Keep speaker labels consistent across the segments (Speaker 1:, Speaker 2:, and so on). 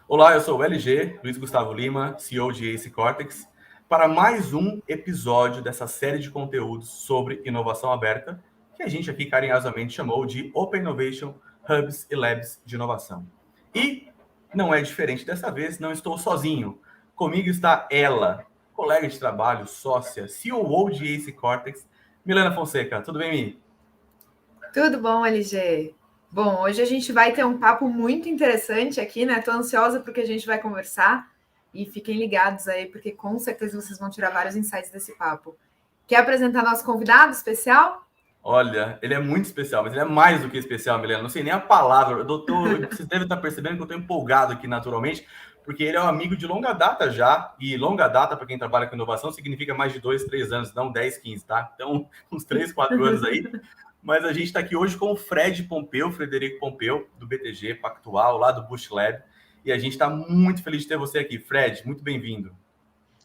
Speaker 1: Olá, eu sou o LG, Luiz Gustavo Lima, CEO de Ace Cortex, para mais um episódio dessa série de conteúdos sobre inovação aberta, que a gente aqui carinhosamente chamou de Open Innovation Hubs e Labs de Inovação. E não é diferente dessa vez, não estou sozinho. Comigo está ela, colega de trabalho, sócia, CEO de Ace Cortex, Milena Fonseca. Tudo bem, Mi?
Speaker 2: Tudo bom, LG? Bom, hoje a gente vai ter um papo muito interessante aqui, né? Tô ansiosa porque a gente vai conversar e fiquem ligados aí, porque com certeza vocês vão tirar vários insights desse papo. Quer apresentar nosso convidado especial?
Speaker 1: Olha, ele é muito especial, mas ele é mais do que especial, Milena. Não sei nem a palavra. Vocês devem estar percebendo que eu estou empolgado aqui naturalmente, porque ele é um amigo de longa data já. E longa data, para quem trabalha com inovação, significa mais de 2, 3 anos, não 10, 15, tá? Então, uns 3, 4 anos aí. Mas a gente está aqui hoje com o Fred Pompeu, Frederico Pompeu, do BTG Pactual, lá do Bush Lab. E a gente está muito feliz de ter você aqui. Fred, muito bem-vindo.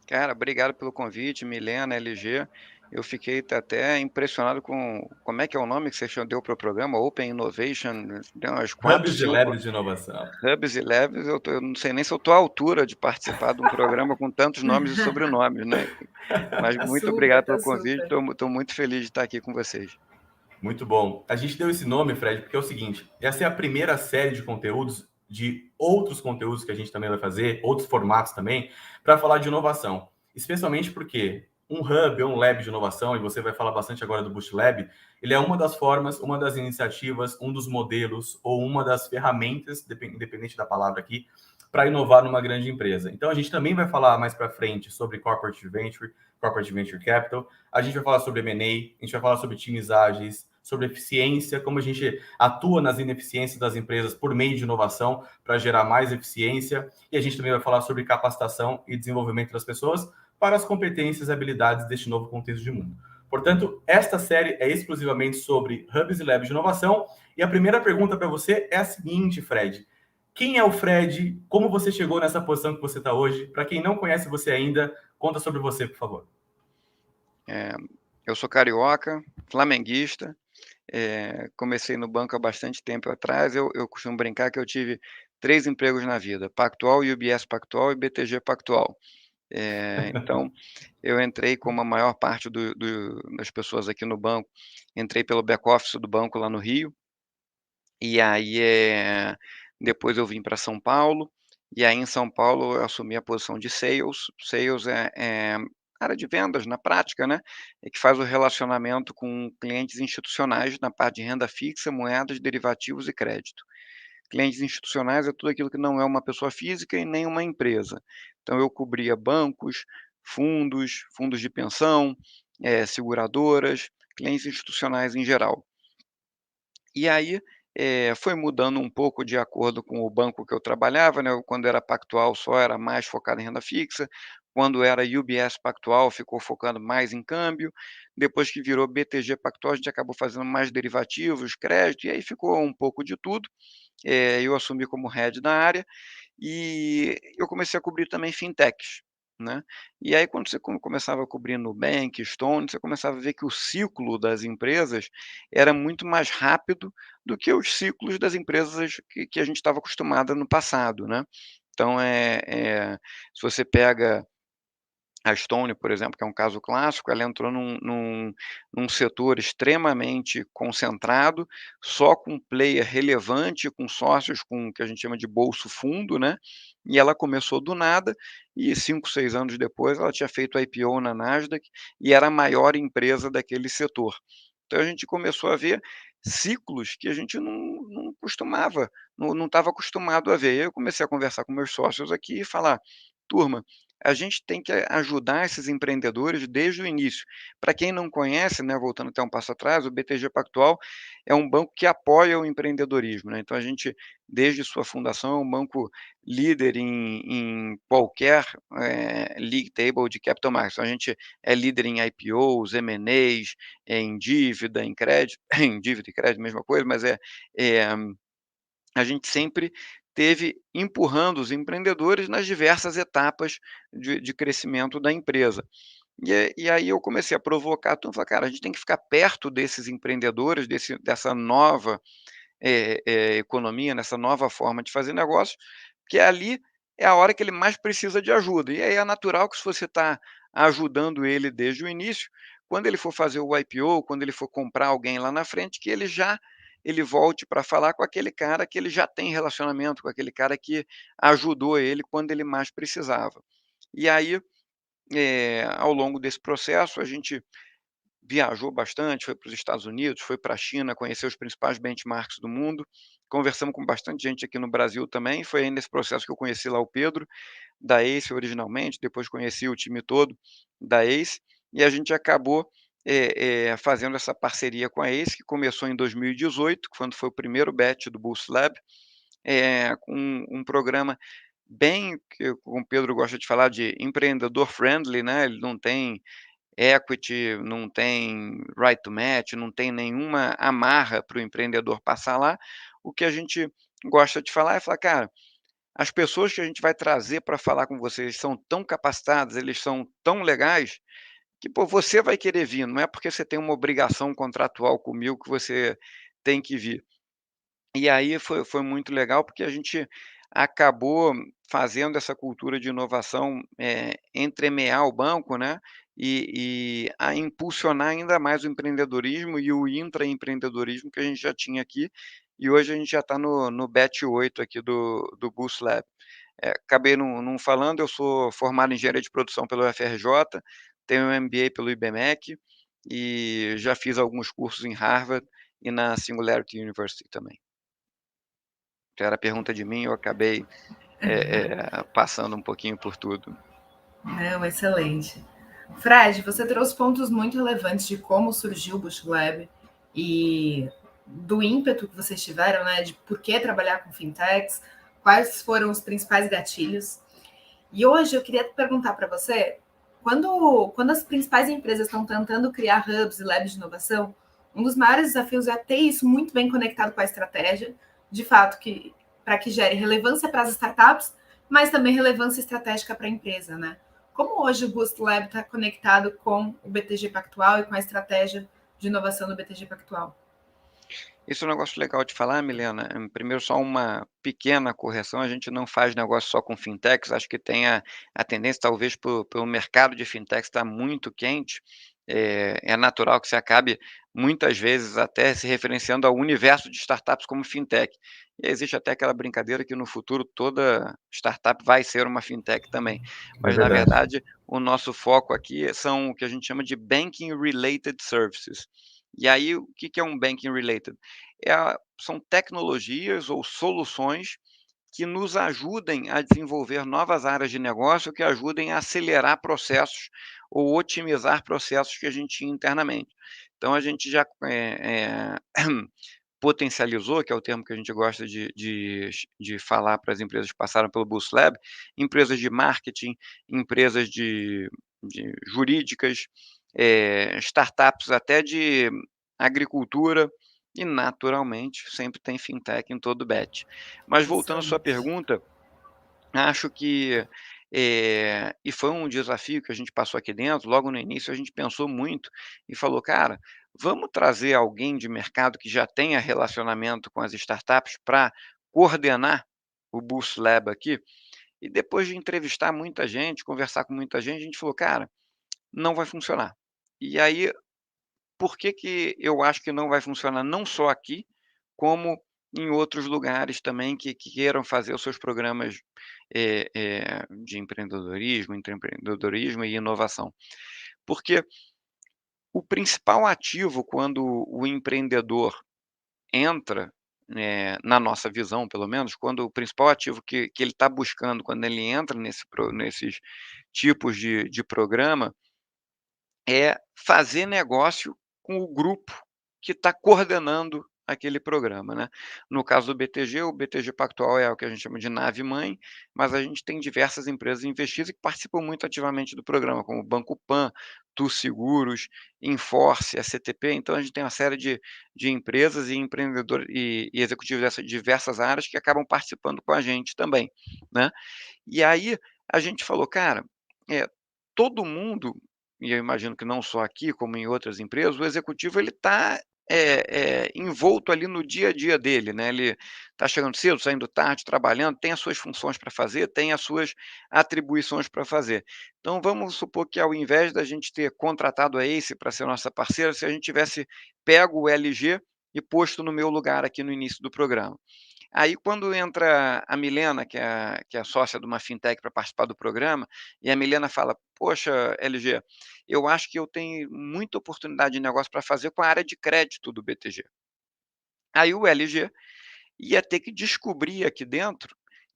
Speaker 3: Cara, obrigado pelo convite, Milena, LG. Eu fiquei até impressionado com como é que é o nome que você deu para o programa, Open Innovation, deu umas 4,
Speaker 1: Hubs e
Speaker 3: 5
Speaker 1: Labs de inovação.
Speaker 3: hubs e labs. Eu não sei nem se eu estou à altura de participar de um programa com tantos nomes e sobrenomes, né? Mas
Speaker 2: Tá
Speaker 3: muito
Speaker 2: super,
Speaker 3: obrigado
Speaker 2: tá
Speaker 3: pelo convite,
Speaker 2: super.
Speaker 3: estou muito feliz de estar aqui com vocês.
Speaker 1: Muito bom. A gente deu esse nome, Fred, porque é o seguinte: essa é a primeira série de conteúdos, de outros conteúdos que a gente também vai fazer, outros formatos também, para falar de inovação. Especialmente porque um hub ou um lab de inovação, e você vai falar bastante agora do Boost Lab, ele é uma das formas, uma das iniciativas, um dos modelos ou uma das ferramentas, independente da palavra aqui, para inovar numa grande empresa. Então a gente também vai falar mais para frente sobre corporate venture capital, a gente vai falar sobre M&A, a gente vai falar sobre times ágeis, sobre eficiência, como a gente atua nas ineficiências das empresas por meio de inovação para gerar mais eficiência. E a gente também vai falar sobre capacitação e desenvolvimento das pessoas para as competências e habilidades deste novo contexto de mundo. Portanto, esta série é exclusivamente sobre hubs e labs de inovação. E a primeira pergunta para você é a seguinte, Fred. Quem é o Fred? Como você chegou nessa posição que você está hoje? Para quem não conhece você ainda, conta sobre você, por favor.
Speaker 3: É, eu sou carioca, flamenguista. Comecei no banco há bastante tempo atrás. Eu costumo brincar que eu tive 3 empregos na vida: Pactual, UBS Pactual e BTG Pactual. Então, eu entrei como a maior parte das pessoas aqui no banco, entrei pelo back-office do banco lá no Rio, e aí, depois eu vim para São Paulo, e aí em São Paulo eu assumi a posição de sales. Sales é área de vendas na prática, né, e que faz o relacionamento com clientes institucionais na parte de renda fixa, moedas, derivativos e crédito. Clientes institucionais é tudo aquilo que não é uma pessoa física e nem uma empresa. Então eu cobria bancos, fundos de pensão, seguradoras, clientes institucionais em geral. E aí, foi mudando um pouco de acordo com o banco que eu trabalhava, né. Quando era Pactual só era mais focado em renda fixa, quando era UBS Pactual ficou focando mais em câmbio, depois que virou BTG Pactual a gente acabou fazendo mais derivativos, crédito, e aí ficou um pouco de tudo. Eu assumi como head da área, e eu comecei a cobrir também fintechs, né. E aí quando você começava a cobrir Nubank, Stone, você começava a ver que o ciclo das empresas era muito mais rápido do que os ciclos das empresas que a gente estava acostumado no passado, né. Então, se você pega a Stone, por exemplo, que é um caso clássico, ela entrou num setor extremamente concentrado, só com player relevante, com sócios com o que a gente chama de bolso fundo, né, e ela começou do nada e 5, 6 anos depois ela tinha feito IPO na Nasdaq e era a maior empresa daquele setor. Então a gente começou a ver ciclos que a gente não costumava, não estava acostumado a ver. E aí eu comecei a conversar com meus sócios aqui e falar: "Turma, a gente tem que ajudar esses empreendedores desde o início". Para quem não conhece, né, voltando até um passo atrás, o BTG Pactual é um banco que apoia o empreendedorismo, né, então a gente, desde sua fundação, é um banco líder em qualquer, league table de capital markets. Então a gente é líder em IPOs, M&As, em dívida, em crédito em dívida e crédito, mesma coisa, mas é a gente sempre teve empurrando os empreendedores nas diversas etapas de crescimento da empresa. E aí eu comecei a provocar tudo, falei: "Cara, a gente tem que ficar perto desses empreendedores, dessa nova, economia, nessa nova forma de fazer negócio, que ali é a hora que ele mais precisa de ajuda. E aí é natural que se você está ajudando ele desde o início, quando ele for fazer o IPO, quando ele for comprar alguém lá na frente, que ele volte para falar com aquele cara que ele já tem relacionamento, com aquele cara que ajudou ele quando ele mais precisava. E aí, ao longo desse processo, a gente viajou bastante, foi para os Estados Unidos, foi para a China, conheceu os principais benchmarks do mundo, conversamos com bastante gente aqui no Brasil também, foi aí nesse processo que eu conheci lá o Pedro, da Ace originalmente, depois conheci o time todo da Ace, e a gente acabou, fazendo essa parceria com a Ace, que começou em 2018, quando foi o primeiro batch do Boost Lab, com um programa bem que como o Pedro gosta de falar de empreendedor friendly, né, ele não tem equity, não tem right to match, não tem nenhuma amarra para o empreendedor passar lá. O que a gente gosta de falar é falar: "Cara, as pessoas que a gente vai trazer para falar com vocês são tão capacitadas, eles são tão legais, que, pô, você vai querer vir, não é porque você tem uma obrigação contratual comigo que você tem que vir". E aí foi muito legal, porque a gente acabou fazendo essa cultura de inovação, entremear o banco, né, e a impulsionar ainda mais o empreendedorismo e o intraempreendedorismo que a gente já tinha aqui, e hoje a gente já está no batch 8 aqui do Boost Lab. Acabei não falando, eu sou formado em engenharia de produção pelo UFRJ, tenho um MBA pelo IBMEC, e já fiz alguns cursos em Harvard e na Singularity University também. Que era pergunta de mim, eu acabei, passando um pouquinho por tudo.
Speaker 2: Não, excelente. Fred, você trouxe pontos muito relevantes de como surgiu o Bush Lab e do ímpeto que vocês tiveram, né, de por que trabalhar com fintechs, quais foram os principais gatilhos. E hoje eu queria perguntar para você, quando as principais empresas estão tentando criar hubs e labs de inovação, um dos maiores desafios é ter isso muito bem conectado com a estratégia, de fato, que para que gere relevância para as startups, mas também relevância estratégica para a empresa, né? Como hoje o Boost Lab está conectado com o BTG Pactual e com a estratégia de inovação do BTG Pactual?
Speaker 3: Isso é um negócio legal de falar, Milena. Primeiro, só uma pequena correção: a gente não faz negócio só com fintechs, acho que tem a tendência, talvez, pelo mercado de fintechs estar muito quente, é natural que você acabe, muitas vezes, até se referenciando ao universo de startups como fintech. E existe até aquela brincadeira que no futuro toda startup vai ser uma fintech também.
Speaker 1: É
Speaker 3: Mas, na
Speaker 1: verdade.
Speaker 3: verdade, o nosso foco aqui são o que a gente chama de banking related services. E aí, o que que é um banking related? São tecnologias ou soluções que nos ajudem a desenvolver novas áreas de negócio, que ajudem a acelerar processos ou otimizar processos que a gente tinha internamente. Então a gente já, potencializou, que é o termo que a gente gosta de falar para as empresas que passaram pelo Boost Lab, empresas de marketing, empresas de jurídicas, startups até de agricultura e, naturalmente, sempre tem fintech em todo batch. Mas voltando à sua
Speaker 2: Excelente.
Speaker 3: pergunta, acho que, e foi um desafio que a gente passou aqui dentro, logo no início a gente pensou muito e falou: "Cara, vamos trazer alguém de mercado que já tenha relacionamento com as startups para coordenar o Boost Lab aqui?". E depois de entrevistar muita gente, conversar com muita gente, a gente falou: "Cara, não vai funcionar". E aí, por que que eu acho que não vai funcionar não só aqui, como em outros lugares também que queiram fazer os seus programas, de empreendedorismo, intraempreendedorismo e inovação. Porque o principal ativo quando o empreendedor entra, na nossa visão pelo menos, quando o principal ativo que ele está buscando quando ele entra nesses tipos de programa, é fazer negócio com o grupo que está coordenando aquele programa, né. No caso do BTG, o BTG Pactual é o que a gente chama de nave mãe, mas a gente tem diversas empresas investidas que participam muito ativamente do programa, como o Banco Pan, Tu Seguros, Inforce, a CTP. Então a gente tem uma série de empresas e empreendedores e executivos dessas diversas áreas que acabam participando com a gente também, né. E aí a gente falou: "Cara, todo mundo", e eu imagino que não só aqui, como em outras empresas, o executivo ele está envolto ali no dia a dia dele, né, ele está chegando cedo, saindo tarde, trabalhando, tem as suas funções para fazer, tem as suas atribuições para fazer. Então vamos supor que ao invés da gente ter contratado a Ace para ser nossa parceira, se a gente tivesse pego o LG e posto no meu lugar aqui no início do programa. Aí quando entra a Milena, que é a sócia de uma fintech para participar do programa, e a Milena fala: "Poxa, LG, eu acho que eu tenho muita oportunidade de negócio para fazer com a área de crédito do BTG". Aí o LG ia ter que descobrir aqui dentro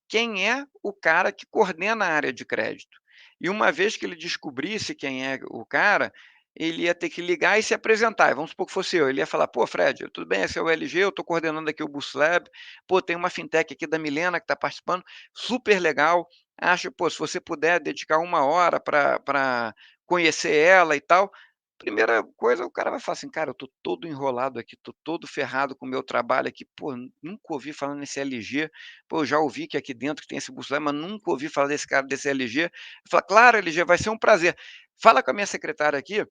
Speaker 3: quem é o cara que coordena a área de crédito. E uma vez que ele descobrisse quem é o cara, ele ia ter que ligar e se apresentar. E vamos supor que fosse eu, ele ia falar: "Pô, Fred, tudo bem? Esse é o LG, eu estou coordenando aqui o Boost Lab. Pô, tem uma fintech aqui da Milena que está participando, super legal. Acho, pô, se você puder dedicar 1 hora para conhecer ela e tal". Primeira coisa, o cara vai falar assim: "Cara, eu tô todo enrolado aqui, tô todo ferrado com o meu trabalho aqui. Pô, nunca ouvi falar nesse LG. Pô, eu já ouvi que aqui dentro que tem esse Boost Lab, mas nunca ouvi falar desse cara, desse LG". Fala: "Claro, LG, vai ser um prazer. Fala com a minha secretária aqui,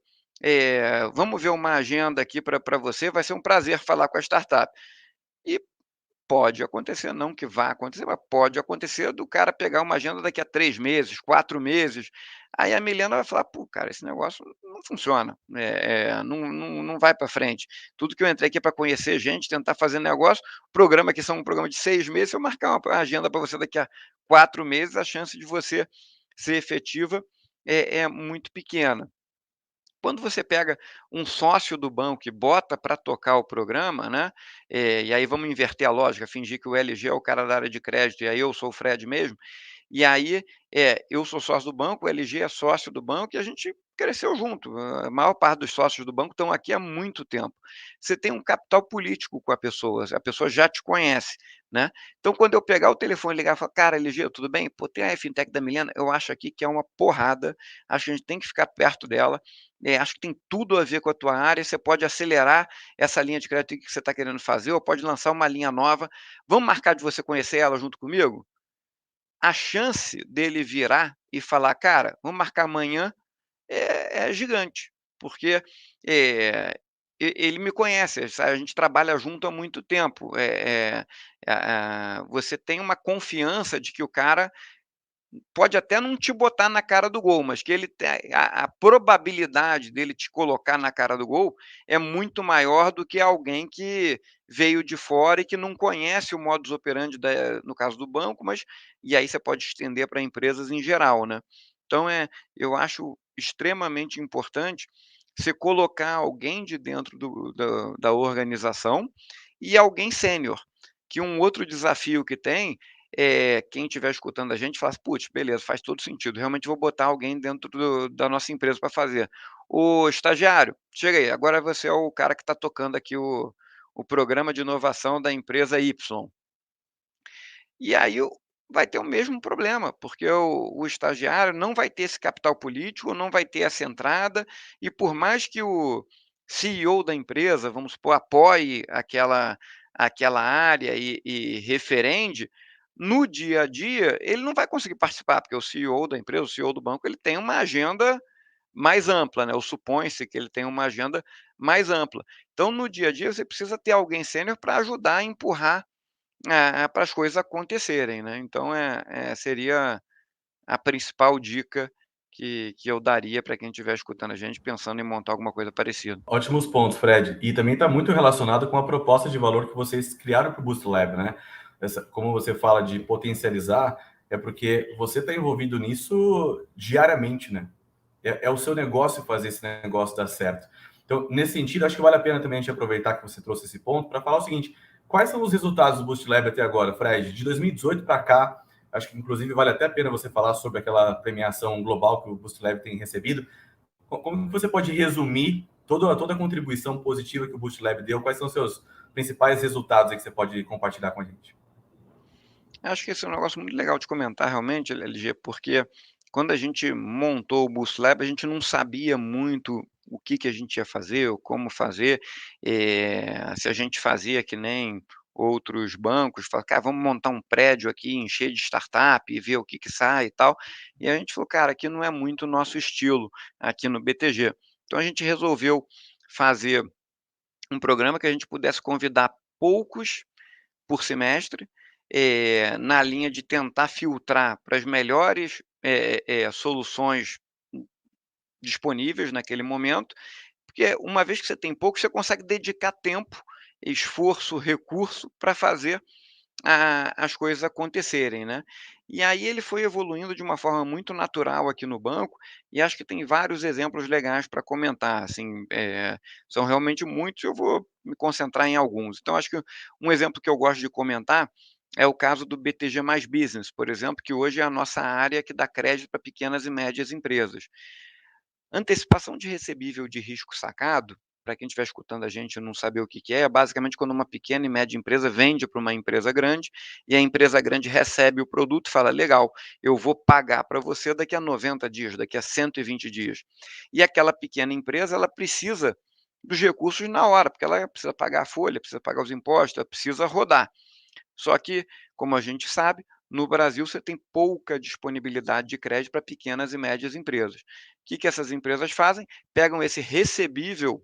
Speaker 3: vamos ver uma agenda aqui para você, vai ser um prazer falar com a startup". E pode acontecer, não que vá acontecer, mas pode acontecer do cara pegar uma agenda daqui a 3 meses, 4 meses, aí a Milena vai falar: "Pô, cara, esse negócio não funciona, não vai para frente. Tudo que eu entrei aqui para conhecer gente, tentar fazer negócio, programa aqui são um programa de 6 meses, se eu marcar uma agenda para você daqui a 4 meses, a chance de você ser efetiva é muito pequena". Quando você pega um sócio do banco e bota para tocar o programa, né, e aí vamos inverter a lógica, fingir que o LG é o cara da área de crédito e aí eu sou o Fred mesmo, e aí, eu sou sócio do banco, o LG é sócio do banco e a gente cresceu junto. A maior parte dos sócios do banco estão aqui há muito tempo. Você tem um capital político com a pessoa já te conhece, né. Então quando eu pegar o telefone e ligar e falar: "Cara, LG, tudo bem? Pô, tem a fintech da Milena, eu acho aqui que é uma porrada, acho que a gente tem que ficar perto dela, acho que tem tudo a ver com a tua área, você pode acelerar essa linha de crédito que você está querendo fazer ou pode lançar uma linha nova. Vamos marcar de você conhecer ela junto comigo?". A chance dele virar e falar: "Cara, vamos marcar amanhã", é gigante, porque, ele me conhece, sabe, a gente trabalha junto há muito tempo, você tem uma confiança de que o cara pode até não te botar na cara do gol, mas que ele te a probabilidade dele te colocar na cara do gol é muito maior do que alguém que veio de fora e que não conhece o modus operandi no caso do banco, mas e aí você pode estender para empresas em geral, né. Então eu acho extremamente importante você colocar alguém de dentro da organização e alguém sênior, que um outro desafio que tem quem estiver escutando a gente fala assim: "Putz, beleza, faz todo sentido, realmente vou botar alguém dentro da nossa empresa para fazer. Ô estagiário, chega aí, agora você é o cara que está tocando aqui o programa de inovação da empresa Y". E aí vai ter o mesmo problema, porque o estagiário não vai ter esse capital político, não vai ter essa entrada, e por mais que o CEO da empresa, vamos supor, apoie aquela área e referende, no dia a dia ele não vai conseguir participar, porque o CEO da empresa, o CEO do banco, ele tem uma agenda mais ampla, né, ou supõe-se que ele tem uma agenda mais ampla. Então, no dia a dia, você precisa ter alguém sênior para ajudar a empurrar para as coisas acontecerem, né. Então seria a principal dica que eu daria para quem estiver escutando a gente pensando em montar alguma coisa parecida.
Speaker 1: Ótimos pontos, Fred. E também está muito relacionado com a proposta de valor que vocês criaram para o Boost Lab, né? Como você fala de potencializar, é porque você está envolvido nisso diariamente, né? É o seu negócio fazer esse negócio dar certo. Então, nesse sentido, acho que vale a pena também a gente aproveitar que você trouxe esse ponto para falar o seguinte: quais são os resultados do Boost Lab até agora, Fred? De 2018 para cá, acho que inclusive vale até a pena você falar sobre aquela premiação global que o Boost Lab tem recebido. Como você pode resumir toda a contribuição positiva que o Boost Lab deu? Quais são os seus principais resultados aí que você pode compartilhar com a gente?
Speaker 3: Acho que esse é um negócio muito legal de comentar realmente, LG, porque quando a gente montou o Boost Lab, a gente não sabia muito o que a gente ia fazer ou como fazer, se a gente fazia que nem outros bancos, falar: "Cara, vamos montar um prédio aqui, encher de startup e ver o que sai e tal". E a gente falou: "Cara, aqui não é muito o nosso estilo, aqui no BTG". Então a gente resolveu fazer um programa que a gente pudesse convidar poucos por semestre, na linha de tentar filtrar para as melhores soluções disponíveis naquele momento, porque uma vez que você tem pouco, você consegue dedicar tempo, esforço, recurso para fazer as coisas acontecerem, né. E aí ele foi evoluindo de uma forma muito natural aqui no banco, e acho que tem vários exemplos legais para comentar, assim, são realmente muitos, eu vou me concentrar em alguns. Então acho que um exemplo que eu gosto de comentar é o caso do BTG Mais Business, por exemplo, que hoje é a nossa área que dá crédito para pequenas e médias empresas. Antecipação de recebível de risco sacado, para quem estiver escutando a gente e não saber o que que é basicamente quando uma pequena e média empresa vende para uma empresa grande, e a empresa grande recebe o produto e fala: "Legal, eu vou pagar para você daqui a 90 dias, daqui a 120 dias". E aquela pequena empresa, ela precisa dos recursos na hora, porque ela precisa pagar a folha, precisa pagar os impostos, ela precisa rodar. Só que, como a gente sabe, no Brasil você tem pouca disponibilidade de crédito para pequenas e médias empresas. O que que essas empresas fazem? Pegam esse recebível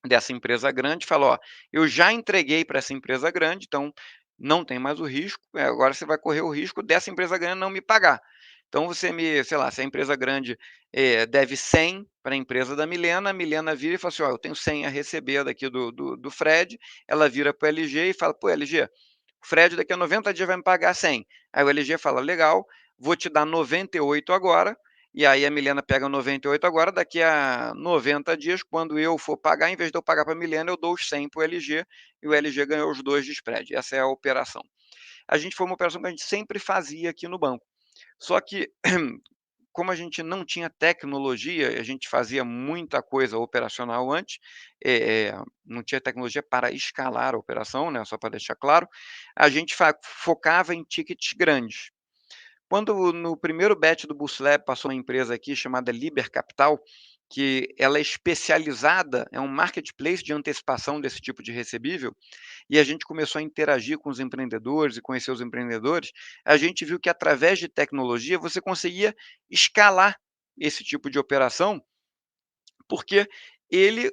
Speaker 3: dessa empresa grande e falam: "Ó, eu já entreguei para essa empresa grande, então não tem mais o risco, agora você vai correr o risco dessa empresa grande não me pagar. Então você me", sei lá, se a empresa grande, deve 100 para a empresa da Milena, a Milena vira e fala assim: "Ó, eu tenho 100 a receber daqui do Fred", ela vira para o LG e fala: "Pô, LG, o Fred daqui a 90 dias vai me pagar 100". Aí o LG fala: "Legal, vou te dar 98 agora", e aí a Milena pega 98 agora, daqui a 90 dias, quando eu for pagar, em vez de eu pagar para a Milena, eu dou os 100 para o LG, e o LG ganhou os 2 de spread. Essa é a operação. A gente foi uma operação que a gente sempre fazia aqui no banco. Só que, como a gente não tinha tecnologia, a gente fazia muita coisa operacional antes, não tinha tecnologia para escalar a operação, né, só para deixar claro, a gente focava em tickets grandes. Quando no primeiro batch do Boost Lab passou uma empresa aqui chamada Liber Capital, que ela é especializada, é um marketplace de antecipação desse tipo de recebível, e a gente começou a interagir com os empreendedores e conhecer os empreendedores, a gente viu que através de tecnologia você conseguia escalar esse tipo de operação, porque ele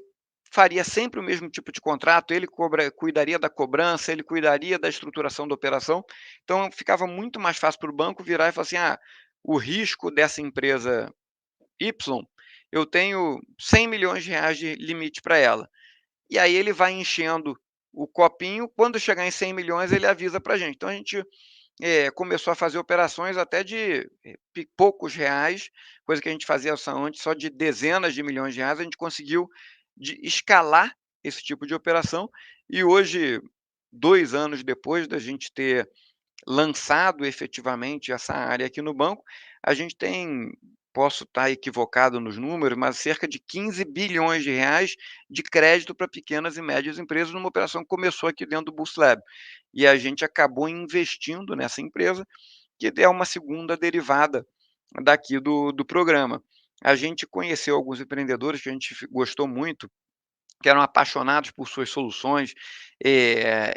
Speaker 3: faria sempre o mesmo tipo de contrato, ele cuidaria da cobrança, ele cuidaria da estruturação da operação, então ficava muito mais fácil para o banco virar e falar assim: "Ah, o risco dessa empresa Y, eu tenho 100 milhões de reais de limite para ela". E aí ele vai enchendo o copinho, quando chegar em 100 milhões ele avisa para a gente. Então a gente, começou a fazer operações até de, poucos reais, coisa que a gente fazia só antes só de dezenas de milhões de reais, a gente conseguiu escalar esse tipo de operação, e hoje, 2 anos depois da gente ter lançado efetivamente essa área aqui no banco, a gente tem, posso estar equivocado nos números, mas cerca de 15 bilhões de reais de crédito para pequenas e médias empresas, numa operação que começou aqui dentro do Boost Lab. E a gente acabou investindo nessa empresa, que é uma segunda derivada daqui do programa. A gente conheceu alguns empreendedores que a gente gostou muito, que eram apaixonados por suas soluções,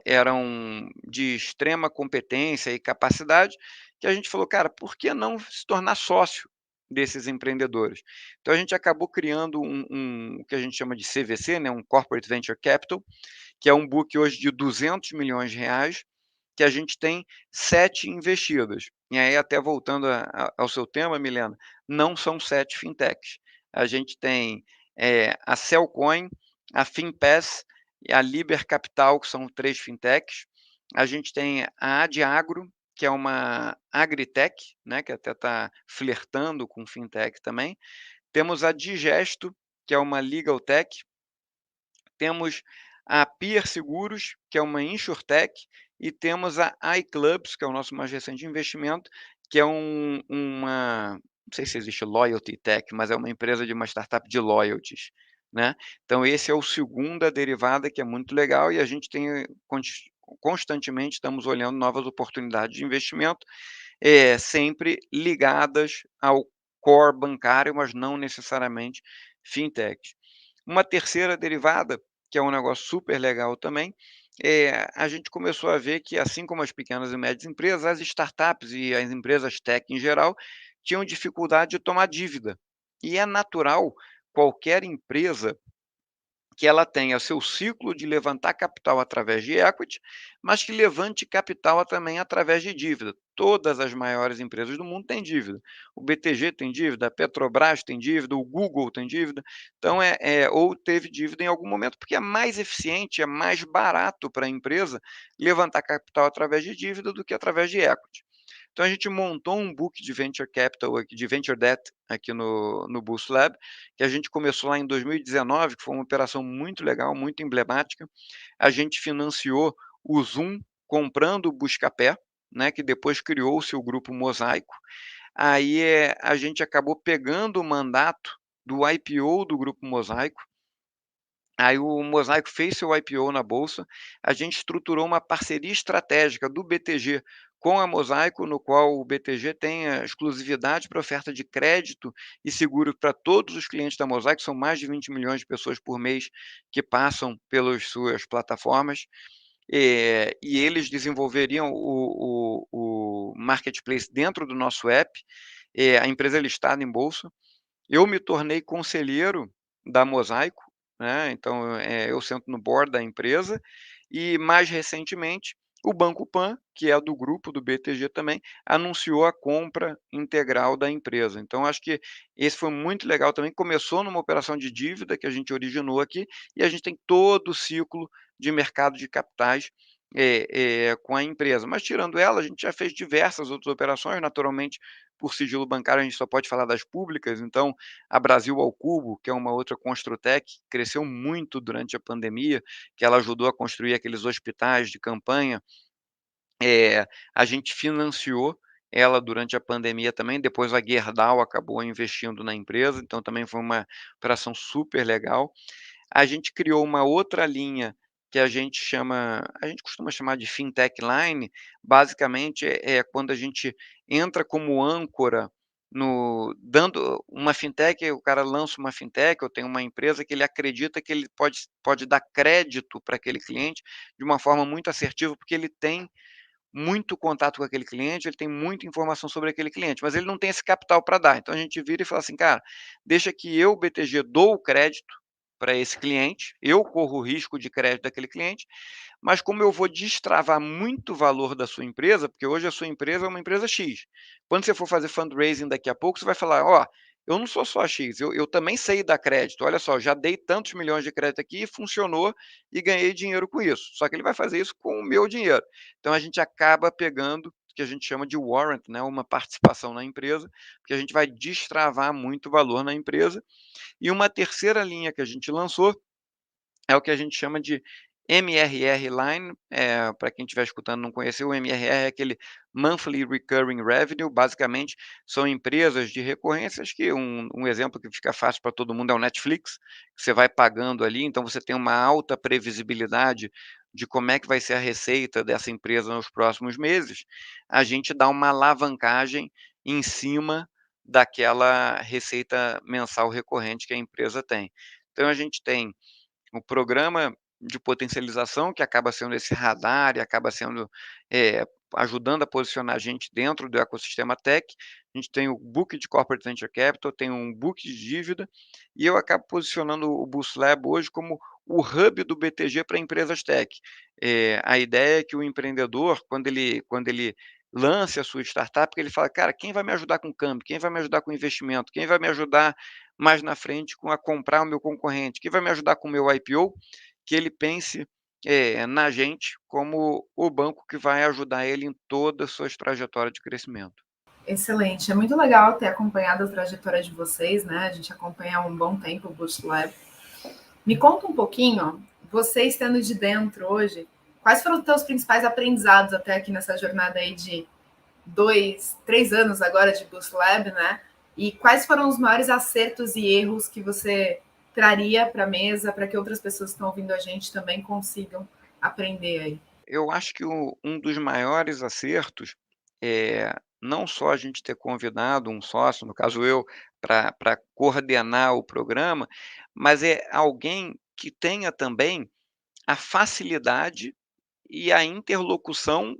Speaker 3: eram de extrema competência e capacidade, que a gente falou: "Cara, por que não se tornar sócio desses empreendedores?". Então a gente acabou criando o que a gente chama de CVC, né, um Corporate Venture Capital, que é um book hoje de 200 milhões de reais, que a gente tem 7 investidas. E aí até voltando ao seu tema, Milena, não são 7 fintechs. A gente tem, a Cellcoin, a Finpass e a Liber Capital, que são 3 fintechs. A gente tem a Adiagro, que é uma agritech, né, que até está flertando com fintech também. Temos a Digesto, que é uma legaltech. Temos a Pier Seguros, que é uma insurtech, e temos a iClubs, que é o nosso mais recente investimento, que é não sei se existe loyalty tech, mas é uma empresa de uma startup de loyalties, né. Então esse é o segunda derivada que é muito legal e a gente tem constantemente estamos olhando novas oportunidades de investimento, sempre ligadas ao core bancário, mas não necessariamente fintechs. Uma terceira derivada, que é um negócio super legal também, a gente começou a ver que, assim como as pequenas e médias empresas, as startups e as empresas tech em geral tinham dificuldade de tomar dívida. E é natural, qualquer empresa que ela tenha seu ciclo de levantar capital através de equity, mas que levante capital também através de dívida. Todas as maiores empresas do mundo têm dívida. O BTG tem dívida, a Petrobras tem dívida, o Google tem dívida. Então, ou teve dívida em algum momento, porque é mais eficiente, é mais barato para a empresa levantar capital através de dívida do que através de equity. Então a gente montou um book de venture capital, de venture debt aqui no Boost Lab, que a gente começou lá em 2019, que foi uma operação muito legal, muito emblemática. A gente financiou o Zoom comprando o Buscapé, né, que depois criou-se o grupo Mosaico. Aí a gente acabou pegando o mandato do IPO do grupo Mosaico. Aí o Mosaico fez seu IPO na bolsa, a gente estruturou uma parceria estratégica do BTG com a Mosaico, no qual o BTG tem a exclusividade para oferta de crédito e seguro para todos os clientes da Mosaico, são mais de 20 milhões de pessoas por mês que passam pelas suas plataformas, e eles desenvolveriam o marketplace dentro do nosso app, a empresa é listada em bolsa. Eu me tornei conselheiro da Mosaico, né, então, eu sento no board da empresa, e mais recentemente, o Banco Pan, que é do grupo do BTG também, anunciou a compra integral da empresa. Então acho que esse foi muito legal também, começou numa operação de dívida que a gente originou aqui, e a gente tem todo o ciclo de mercado de capitais, com a empresa. Mas tirando ela, a gente já fez diversas outras operações, naturalmente, por sigilo bancário a gente só pode falar das públicas, então a Brasil ao Cubo, que é uma outra Construtec, cresceu muito durante a pandemia, que ela ajudou a construir aqueles hospitais de campanha, a gente financiou ela durante a pandemia também, depois a Gerdau acabou investindo na empresa, então também foi uma operação super legal. A gente criou uma outra linha que a gente costuma chamar de fintech line, basicamente é quando a gente entra como âncora no dando uma fintech, o cara lança uma fintech ou tem uma empresa que ele acredita que ele pode dar crédito para aquele cliente de uma forma muito assertiva, porque ele tem muito contato com aquele cliente, ele tem muita informação sobre aquele cliente, mas ele não tem esse capital para dar. Então a gente vira e fala assim: "Cara, deixa que eu, BTG, dou o crédito para esse cliente, eu corro o risco de crédito daquele cliente, mas como eu vou destravar muito valor da sua empresa, porque hoje a sua empresa é uma empresa X. Quando você for fazer fundraising daqui a pouco, você vai falar: "Ó, eu não sou só X, eu também sei dar crédito. Olha só, já dei tantos milhões de crédito aqui e funcionou e ganhei dinheiro com isso". Só que ele vai fazer isso com o meu dinheiro. Então a gente acaba pegando o que a gente chama de warrant, né, uma participação na empresa, porque a gente vai destravar muito valor na empresa. E uma terceira linha que a gente lançou é o que a gente chama de MRR Line, para quem estiver escutando e não conheceu, o MRR é aquele Monthly Recurring Revenue, basicamente são empresas de recorrências que um exemplo que fica fácil para todo mundo é o Netflix, que você vai pagando ali, então você tem uma alta previsibilidade de como é que vai ser a receita dessa empresa nos próximos meses, a gente dá uma alavancagem em cima daquela receita mensal recorrente que a empresa tem. Então a gente tem o programa de potencialização, que acaba sendo esse radar e acaba sendo, ajudando a posicionar a gente dentro do ecossistema tech. A gente tem o book de Corporate Venture Capital, tem um book de dívida, e eu acabo posicionando o Boost Lab hoje como o hub do BTG para empresas tech. A ideia é que o empreendedor, quando ele lance a sua startup, que ele fala: "Cara, quem vai me ajudar com câmbio? Quem vai me ajudar com investimento? Quem vai me ajudar mais na frente com a comprar o meu concorrente? Quem vai me ajudar com o meu IPO?", que ele pense, na gente como o banco que vai ajudar ele em toda a sua trajetória de crescimento.
Speaker 2: Excelente. É muito legal ter acompanhado a trajetória de vocês, né? A gente acompanha há um bom tempo o Boost Lab. Me conta um pouquinho, você estando de dentro hoje, quais foram os teus principais aprendizados até aqui nessa jornada aí de 2, 3 anos agora de Boost Lab, né? E quais foram os maiores acertos e erros que você traria para a mesa para que outras pessoas que estão ouvindo a gente também consigam aprender aí?
Speaker 3: Eu acho que um dos maiores acertos é não só a gente ter convidado um sócio, no caso eu, para coordenar o programa, mas é alguém que tenha também a facilidade e a interlocução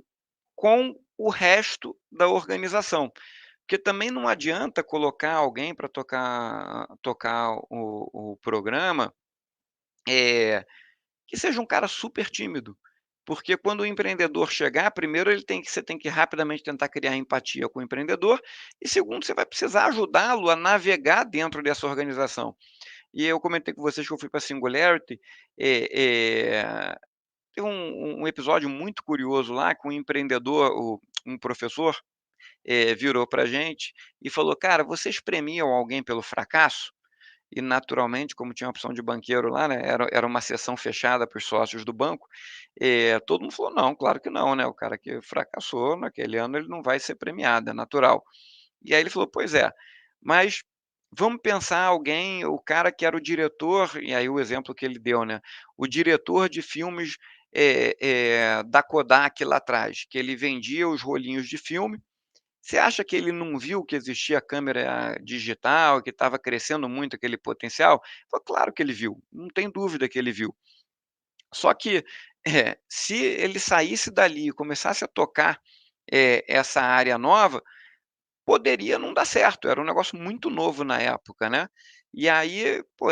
Speaker 3: com o resto da organização. Porque também não adianta colocar alguém para tocar o programa que seja um cara super tímido, porque quando o empreendedor chegar, primeiro você tem que rapidamente tentar criar empatia com o empreendedor, e segundo, você vai precisar ajudá-lo a navegar dentro dessa organização. E eu comentei com vocês que eu fui para a Singularity, teve um episódio muito curioso lá que um empreendedor, um professor, virou para a gente e falou: "Cara, vocês premiam alguém pelo fracasso?" E naturalmente, como tinha a opção de banqueiro lá, né, era uma sessão fechada para os sócios do banco, todo mundo falou: "Não, claro que não, né, o cara que fracassou naquele ano ele não vai ser premiado, é natural". E aí ele falou: "Pois é, mas vamos pensar alguém, o cara que era o diretor", e aí o exemplo que ele deu, né, o diretor de filmes, da Kodak lá atrás, que ele vendia os rolinhos de filme. Você acha que ele não viu que existia câmera digital, que estava crescendo muito aquele potencial? Falou: "Claro que ele viu, não tem dúvida que ele viu". Só que, se ele saísse dali e começasse a tocar, essa área nova, poderia não dar certo, era um negócio muito novo na época, né. E aí, pô,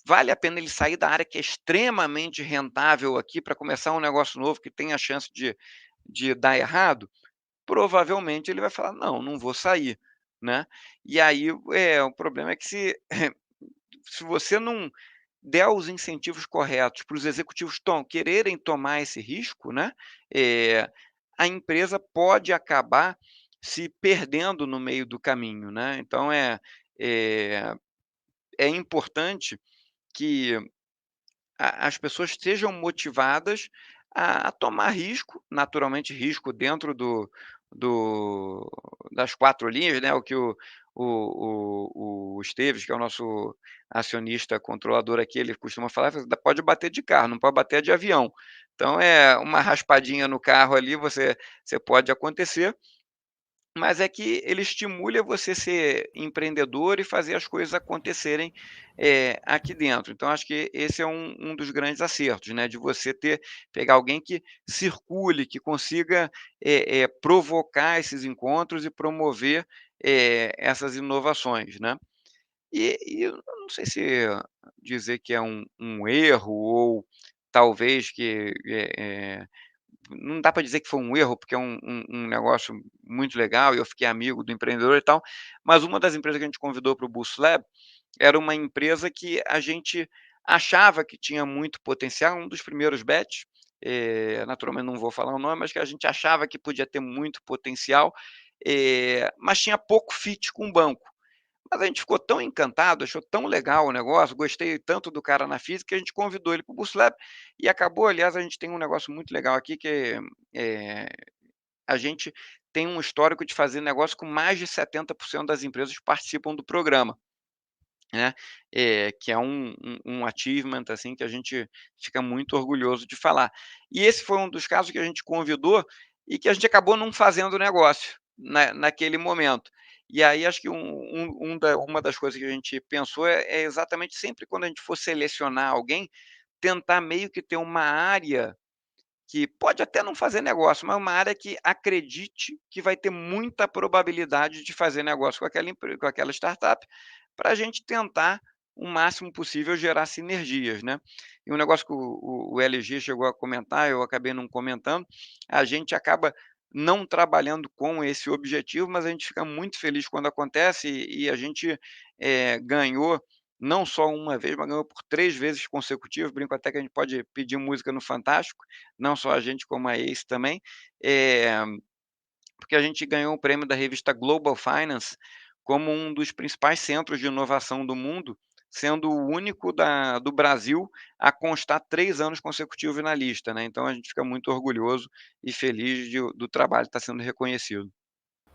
Speaker 3: vale a pena ele sair da área que é extremamente rentável aqui para começar um negócio novo que tem a chance de dar errado? Provavelmente ele vai falar: "Não, não vou sair", né. E aí, o problema é que se você não der os incentivos corretos para os executivos quererem tomar esse risco, né, eh, a empresa pode acabar se perdendo no meio do caminho, né. Então é é importante que as pessoas sejam motivadas a tomar risco, naturalmente risco dentro do das 4 linhas, né, o que o Esteves, que é o nosso acionista controlador aqui, ele costuma falar: "Pode bater de carro, não pode bater de avião". Então é uma raspadinha no carro ali, você pode acontecer, mas é que ele estimule a você ser empreendedor e fazer as coisas acontecerem, aqui dentro. Então acho que esse é um dos grandes acertos, né, de você pegar alguém que circule, que consiga, provocar esses encontros e promover, essas inovações, né. E eu não sei se dizer que é um erro ou talvez que, não dá para dizer que foi um erro, porque é um negócio muito legal e eu fiquei amigo do empreendedor e tal, mas uma das empresas que a gente convidou para o Boost Lab era uma empresa que a gente achava que tinha muito potencial, um dos primeiros bets, naturalmente não vou falar o nome, mas que a gente achava que podia ter muito potencial, mas tinha pouco fit com o banco. Mas a gente ficou tão encantado, achou tão legal o negócio, gostei tanto do cara na física, que a gente convidou ele para o Boost Lab e acabou, aliás, a gente tem um negócio muito legal aqui que, eh, a gente tem um histórico de fazer negócio com mais de 70% das empresas que participam do programa, né, que é um achievement, assim, que a gente fica muito orgulhoso de falar. E esse foi um dos casos que a gente convidou e que a gente acabou não fazendo negócio naquele momento. E aí acho que uma das coisas que a gente pensou é exatamente sempre quando a gente for selecionar alguém, tentar meio que ter uma área que pode até não fazer negócio, mas uma área que acredite que vai ter muita probabilidade de fazer negócio com aquela startup, para a gente tentar o máximo possível gerar sinergias, né. E um negócio que o LG chegou a comentar, eu acabei não comentando, a gente acaba não trabalhando com esse objetivo, mas a gente fica muito feliz quando acontece e a gente, ganhou não só uma vez, mas ganhou por 3 vezes consecutivas, brinco até que a gente pode pedir música no Fantástico, não só a gente como a Ace também, eh, porque a gente ganhou o prêmio da revista Global Finance como um dos principais centros de inovação do mundo, sendo o único do Brasil a constar 3 anos consecutivos na lista, né, então a gente fica muito orgulhoso e feliz do trabalho estar sendo reconhecido.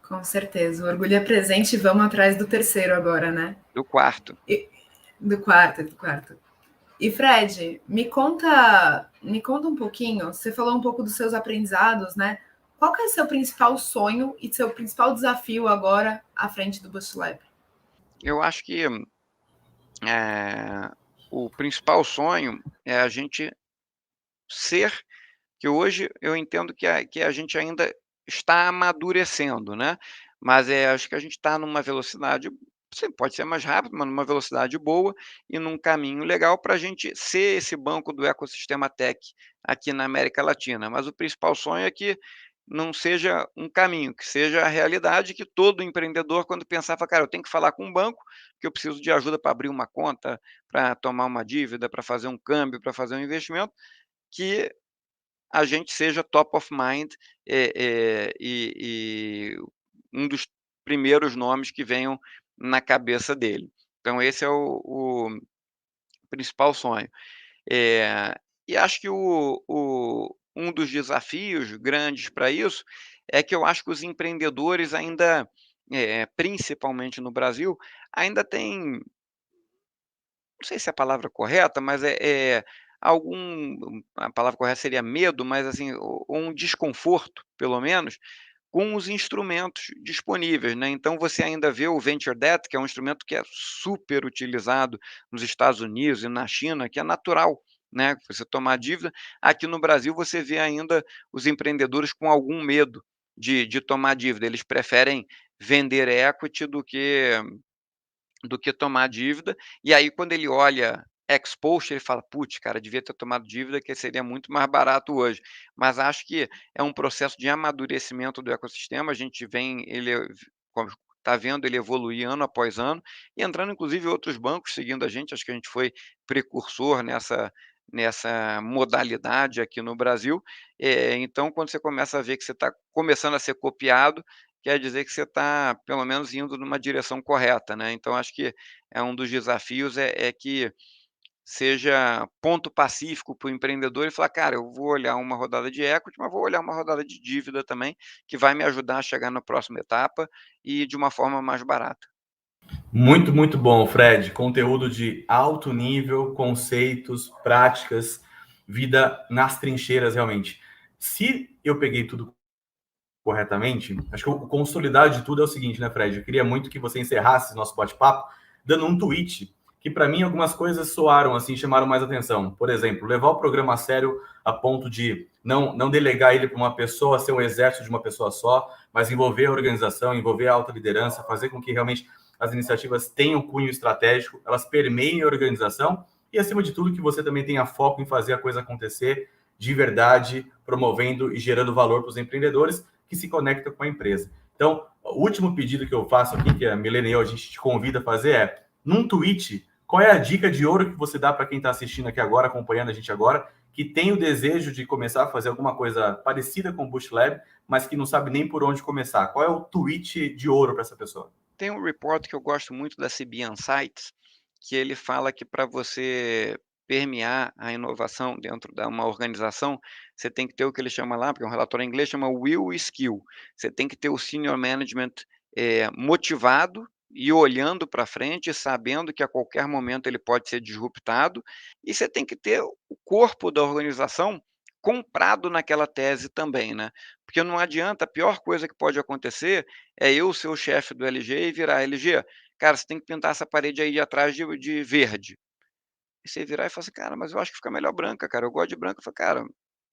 Speaker 2: Com certeza. O orgulho é presente e vamos atrás do terceiro agora, né?
Speaker 3: Do quarto.
Speaker 2: E, do quarto. E Fred, me conta um pouquinho. Você falou um pouco dos seus aprendizados, né? Qual que é o seu principal sonho e seu principal desafio agora à frente do Boost Lab?
Speaker 3: Eu acho que, o principal sonho é a gente ser que hoje eu entendo que a gente ainda está amadurecendo, né, mas, acho que a gente está numa velocidade sim, pode ser mais rápido, mas numa velocidade boa e num caminho legal para a gente ser esse banco do ecossistema tech aqui na América Latina. Mas o principal sonho é que não seja um caminho, que seja a realidade, que todo empreendedor, quando pensar, fala: "Cara, eu tenho que falar com um banco, que eu preciso de ajuda para abrir uma conta, para tomar uma dívida, para fazer um câmbio, para fazer um investimento", que a gente seja top of mind, e um dos primeiros nomes que venham na cabeça dele. Então esse é o principal sonho. Eh, e acho que um dos desafios grandes para isso, é que eu acho que os empreendedores ainda, principalmente no Brasil, ainda têm, não sei se é a palavra correta, mas algum, a palavra correta seria medo, mas assim, ou um desconforto, pelo menos, com os instrumentos disponíveis, né. Então você ainda vê o venture debt, que é um instrumento que é super utilizado nos Estados Unidos e na China, que é natural, né, você tomar dívida. Aqui no Brasil você vê ainda os empreendedores com algum medo de tomar dívida, eles preferem vender equity do que tomar dívida, e aí quando ele olha ex-post, ele fala: "Putz, cara, devia ter tomado dívida, que seria muito mais barato hoje". Mas acho que é um processo de amadurecimento do ecossistema, a gente vem ele está vendo ele evoluir ano após ano, e entrando inclusive outros bancos seguindo a gente, acho que a gente foi precursor nessa modalidade aqui no Brasil. Então quando você começa a ver que você está começando a ser copiado, quer dizer que você está, pelo menos, indo numa direção correta, né. Então acho que é um dos desafios é que seja ponto pacífico para o empreendedor e falar: "Cara, eu vou olhar uma rodada de equity, mas vou olhar uma rodada de dívida também, que vai me ajudar a chegar na próxima etapa e de uma forma mais barata".
Speaker 1: Muito, muito bom, Fred. Conteúdo de alto nível, conceitos, práticas, vida nas trincheiras, realmente. Se eu peguei tudo corretamente, acho que o consolidar de tudo é o seguinte, né, Fred? Eu queria muito que você encerrasse nosso bate-papo dando um tweet que, para mim, algumas coisas soaram assim, chamaram mais atenção. Por exemplo, levar o programa a sério a ponto de não delegar ele para uma pessoa, ser um exército de uma pessoa só, mas envolver a organização, envolver a alta liderança, fazer com que realmente as iniciativas tenham cunho estratégico, elas permeiem a organização e, acima de tudo, que você também tenha foco em fazer a coisa acontecer de verdade, promovendo e gerando valor para os empreendedores que se conectam com a empresa. Então, o último pedido que eu faço aqui, que a Milena e eu, a gente te convida a fazer é, num tweet, qual é a dica de ouro que você dá para quem está assistindo aqui agora, acompanhando a gente agora, que tem o desejo de começar a fazer alguma coisa parecida com o Boost Lab, mas que não sabe nem por onde começar? Qual é o tweet de ouro para essa pessoa?
Speaker 3: Tem um report que eu gosto muito da CB Insights, que ele fala que para você permear a inovação dentro de uma organização, você tem que ter o que ele chama lá, porque é um relatório em inglês, chama will e skill. Você tem que ter o senior management, motivado e olhando para frente, sabendo que a qualquer momento ele pode ser disruptado, e você tem que ter o corpo da organização comprado naquela tese também, né. Porque não adianta, a pior coisa que pode acontecer é eu ser o chefe do LG e virar: "LG, cara, você tem que pintar essa parede aí de atrás de verde". E você virar e falar assim: "Cara, mas eu acho que fica melhor branca, cara, eu gosto de branca". Eu falo: "Cara,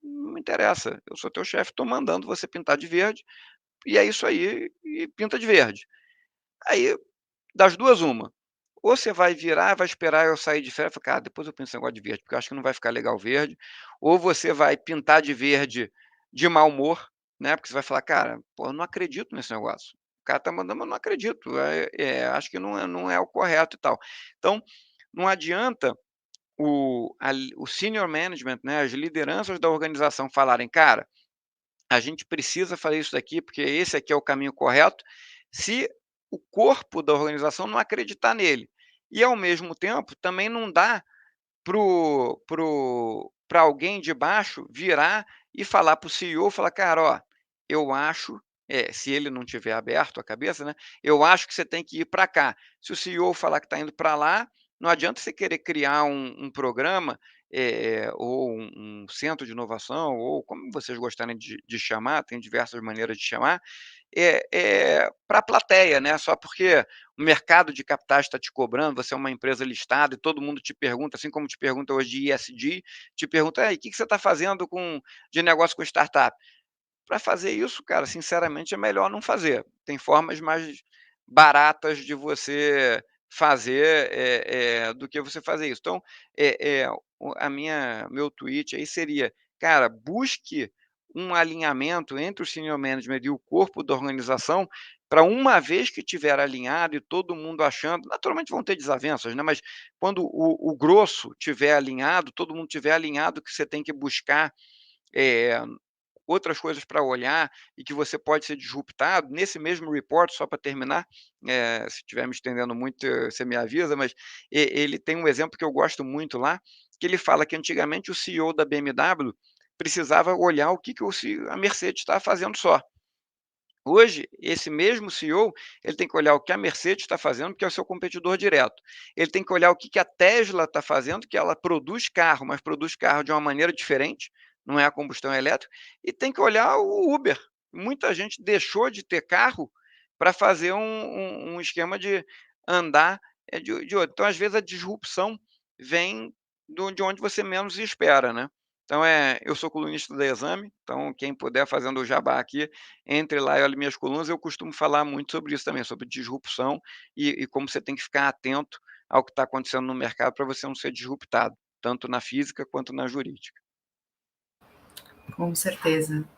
Speaker 3: não me interessa, eu sou teu chefe, estou mandando você pintar de verde, e é isso aí, e pinta de verde". Aí, das 2 uma, ou você vai virar, vai esperar eu sair de férias e falar: "Cara, depois eu pinto esse negócio de verde, porque eu acho que não vai ficar legal verde", ou você vai pintar de verde de mau humor, né, porque você vai falar: "Cara, pô, eu não acredito nesse negócio. O cara tá mandando, mas eu não acredito, acho que não é o correto e tal". Então, não adianta o senior management, né, as lideranças da organização falarem: "Cara, a gente precisa fazer isso daqui, porque esse aqui é o caminho correto", se o corpo da organização não acreditar nele. E, ao mesmo tempo, também não dá para alguém de baixo virar e falar para o CEO, falar: "Cara, ó, eu acho", se ele não tiver aberto a cabeça, né, "eu acho que você tem que ir para cá". Se o CEO falar que está indo para lá, não adianta você querer criar um programa, ou um centro de inovação, ou como vocês gostarem de chamar, tem diversas maneiras de chamar, para a plateia, né, só porque o mercado de capitais está te cobrando, você é uma empresa listada e todo mundo te pergunta, assim como te pergunta hoje de ESG, te pergunta: "Aí, o que que você está fazendo de negócio com startup?". Para fazer isso, cara, sinceramente é melhor não fazer. Tem formas baratas de você fazer do que você fazer isso. Então, meu tweet aí seria, cara, busque um alinhamento entre o senior management e o corpo da organização, para uma vez que tiver alinhado e todo mundo achando, naturalmente vão ter desavenças, né? Mas quando o grosso tiver alinhado, todo mundo tiver alinhado que você tem que buscar outras coisas para olhar e que você pode ser disruptado. Nesse mesmo report, só para terminar, se estiver me estendendo muito, você me avisa, mas ele tem um exemplo que eu gosto muito lá, que ele fala que antigamente o CEO da BMW precisava olhar o que a Mercedes estava fazendo só. Hoje, esse mesmo CEO, ele tem que olhar o que a Mercedes está fazendo, que é o seu competidor direto. Ele tem que olhar o que a Tesla está fazendo, que ela produz carro, mas produz carro de uma maneira diferente, não é a combustão elétrica, e tem que olhar o Uber. Muita gente deixou de ter carro para fazer um esquema de andar de outro. Então, às vezes, a disrupção vem de onde você menos espera, né? Então, eu sou colunista da Exame, então quem puder fazendo o jabá aqui, entre lá e olhe minhas colunas, eu costumo falar muito sobre isso também, sobre disrupção e como você tem que ficar atento ao que está acontecendo no mercado para você não ser disruptado, tanto na física quanto na jurídica.
Speaker 2: Com certeza.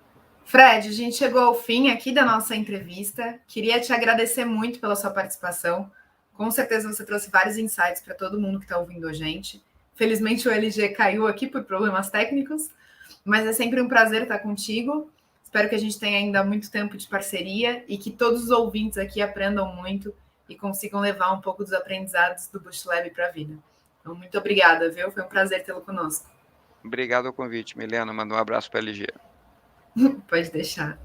Speaker 2: Fred, a gente chegou ao fim aqui da nossa entrevista. Queria te agradecer muito pela sua participação. Com certeza você trouxe vários insights para todo mundo que está ouvindo a gente. Felizmente o LG caiu aqui por problemas técnicos, mas é sempre um prazer estar contigo. Espero que a gente tenha ainda muito tempo de parceria e que todos os ouvintes aqui aprendam muito e consigam levar um pouco dos aprendizados do Boost Lab para a vida. Então, muito obrigada, viu? Foi um prazer tê-lo conosco.
Speaker 3: Obrigado ao convite, Milena. Manda um abraço para a LG.
Speaker 2: Pode deixar.